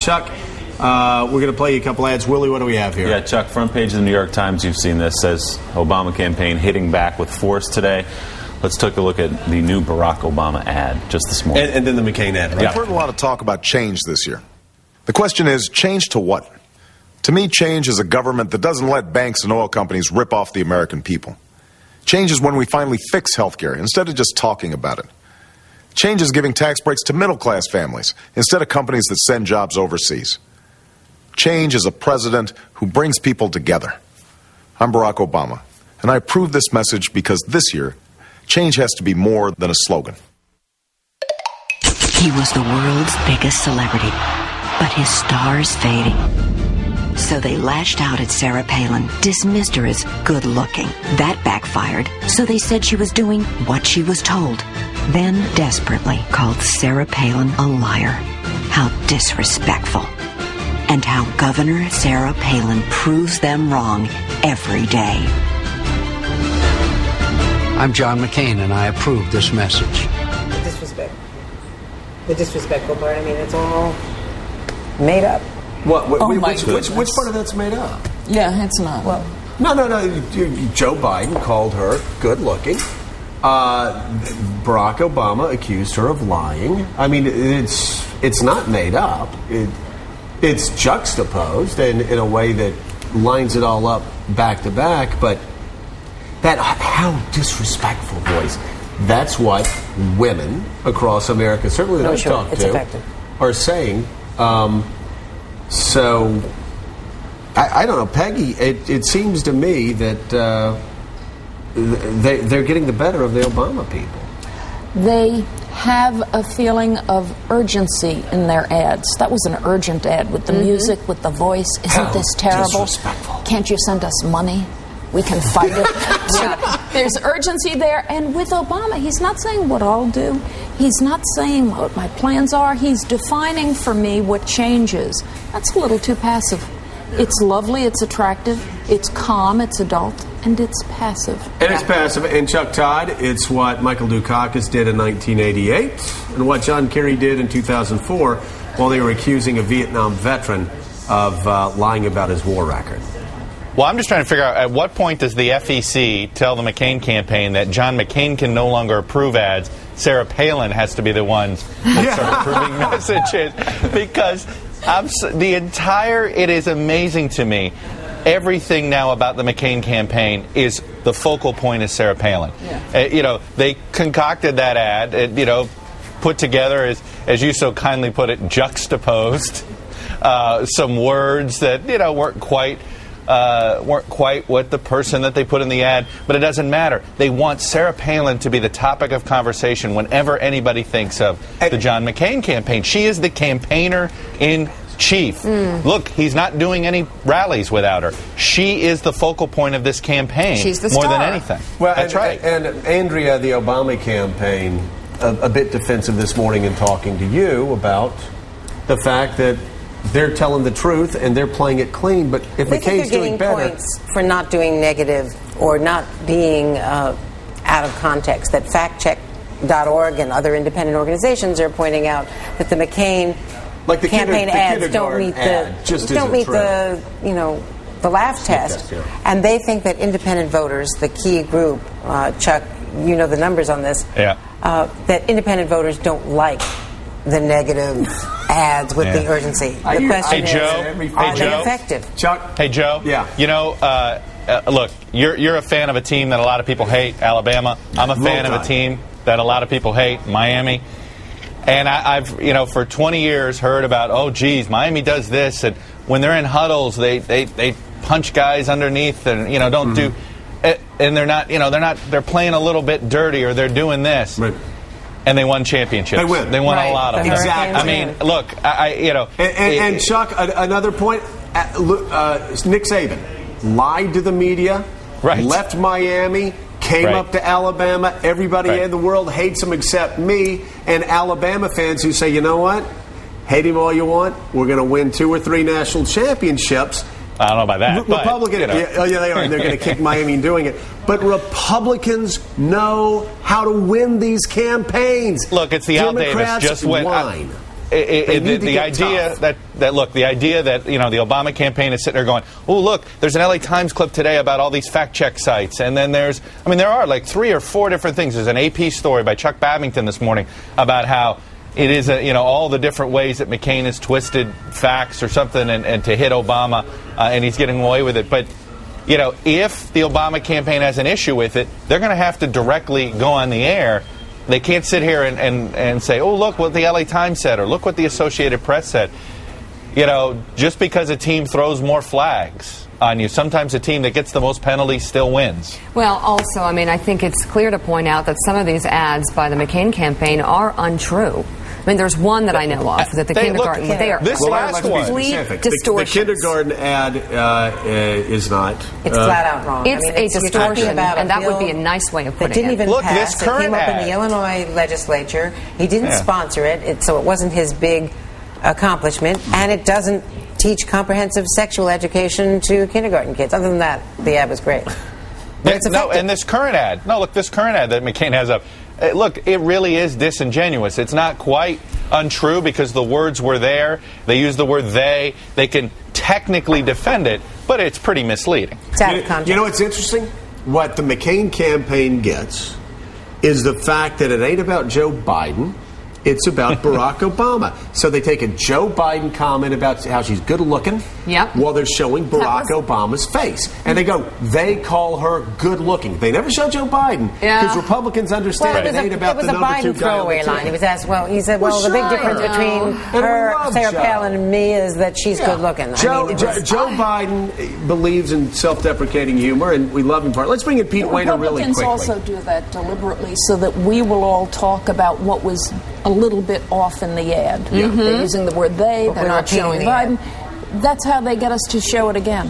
Chuck, we're going to play you a couple ads. Willie, what do we have here? Yeah, Chuck, front page of the New York Times, you've seen this, says Obama campaign hitting back with force today. Let's take a look at the new Barack Obama ad just this morning. And then the McCain ad, right? We've heard a lot of talk about change this year. The question is, change to what? To me, change is a government that doesn't let banks and oil companies rip off the American people. Change is when we finally fix health care instead of just talking about it. Change is giving tax breaks to middle-class families instead of companies that send jobs overseas. Change is a president who brings people together. I'm Barack Obama, and I approve this message because this year, change has to be more than a slogan. He was the world's biggest celebrity, but his star's fading. So they lashed out at Sarah Palin, dismissed her as good-looking. That backfired, so they said she was doing what she was told. Then desperately called Sarah Palin a liar. How disrespectful. And how Governor Sarah Palin proves them wrong every day. I'm John McCain, and I approve this message. The disrespectful part, I mean, it's all made up. Which part of that's made up? Yeah, it's not. Well, No. Joe Biden called her good-looking. Barack Obama accused her of lying. I mean, it's not made up. It's juxtaposed in a way that lines it all up back to back. But how disrespectful voice. That's what women across America, certainly that I've talked to, are saying. So, I don't know, Peggy, it seems to me that they're getting the better of the Obama people. They have a feeling of urgency in their ads. That was an urgent ad with the music, with the voice. Isn't this terrible? Disrespectful. Can't you send us money? We can fight it. There's urgency there. And with Obama, he's not saying what I'll do. He's not saying what my plans are. He's defining for me what changes. That's a little too passive. It's lovely, it's attractive, it's calm, it's adult, and it's passive. And it's passive. And Chuck Todd, it's what Michael Dukakis did in 1988 and what John Kerry did in 2004 while they were accusing a Vietnam veteran of lying about his war record. Well, I'm just trying to figure out at what point does the FEC tell the McCain campaign that John McCain can no longer approve ads? Sarah Palin has to be the ones that start approving messages. Because it is amazing to me. Everything now about the McCain campaign is the focal point is Sarah Palin. Yeah. They concocted that ad, put together, as you so kindly put it, juxtaposed some words that, weren't quite what the person that they put in the ad, but it doesn't matter. They want Sarah Palin to be the topic of conversation whenever anybody thinks of the John McCain campaign. She is the campaigner in chief. Look, he's not doing any rallies without her. She is the focal point of this campaign. She's the more star. than anything. Well, that's right. And Andrea, the Obama campaign, a bit defensive this morning in talking to you about the fact that they're telling the truth and they're playing it clean, but if McCain's doing better, points for not doing negative or not being out of context. That factcheck.org and other independent organizations are pointing out that the McCain campaign ads don't meet the laugh test, and they think that independent voters, the key group, Chuck, you know the numbers on this, that independent voters don't like the negative ads with the urgency. The question is, are they effective? Chuck? Hey, Joe? Yeah. Look, you're a fan of a team that a lot of people hate, Alabama. I'm a fan of a team that a lot of people hate, Miami. And I've, for 20 years heard about, Miami does this, and when they're in huddles, they punch guys underneath and, don't do, and they're not, they're playing a little bit dirty or they're doing this. Right. And they won championships. They win. They won a lot of them. Exactly. I mean, look, And Chuck, another point, Nick Saban lied to the media, left Miami, came up to Alabama. Everybody in the world hates him except me and Alabama fans who say, you know what? Hate him all you want. We're going to win 2 or 3 national championships. I don't know about that. Republicans, but, they are. And they're going to kick Miami in doing it. But Republicans know how to win these campaigns. Look, it's the Al Davis. Democrats Just when whine. the idea that the idea that the Obama campaign is sitting there going, oh look, there's an LA Times clip today about all these fact check sites, and then there are like 3 or 4 different things. There's an AP story by Chuck Babington this morning about how it is all the different ways that McCain has twisted facts or something and to hit Obama, and he's getting away with it. But if the Obama campaign has an issue with it, they're going to have to directly go on the air. They can't sit here and say, oh, look what the LA Times said, or look what the Associated Press said. Just because a team throws more flags on you, sometimes a team that gets the most penalties still wins. Well, also, I think it's clear to point out that some of these ads by the McCain campaign are untrue. There's one that I know of, that the kindergarten, they are complete distortions. The kindergarten ad is not. It's flat out wrong. It's a distortion, and that would be a nice way of putting it. It didn't even pass. This current it came up ad. in the Illinois legislature. He didn't sponsor it, so it wasn't his big accomplishment, and it doesn't teach comprehensive sexual education to kindergarten kids. Other than that, the ad was great. But it's effective. And this current ad, this current ad that McCain has up, look, it really is disingenuous. It's not quite untrue because the words were there. They use the word they. They can technically defend it, but it's pretty misleading. It's out of context. You know what's interesting? What the McCain campaign gets is the fact that it ain't about Joe Biden. It's about Barack Obama. So they take a Joe Biden comment about how she's good looking while they're showing Barack Obama's face. And they call her good looking. They never show Joe Biden because Republicans understand it ain't about the number 2 guy. It was a Biden throwaway line. He was asked, he said, the big difference between her, Sarah Palin, and me is that she's good looking. Joe Biden believes in self-deprecating humor, and we love him for it. Let's bring in Pete Wayner really quickly. Republicans also do that deliberately so that we will all talk about what was a little bit off in the ad. They're using the word they, they're not showing Biden. That's how they get us to show it again.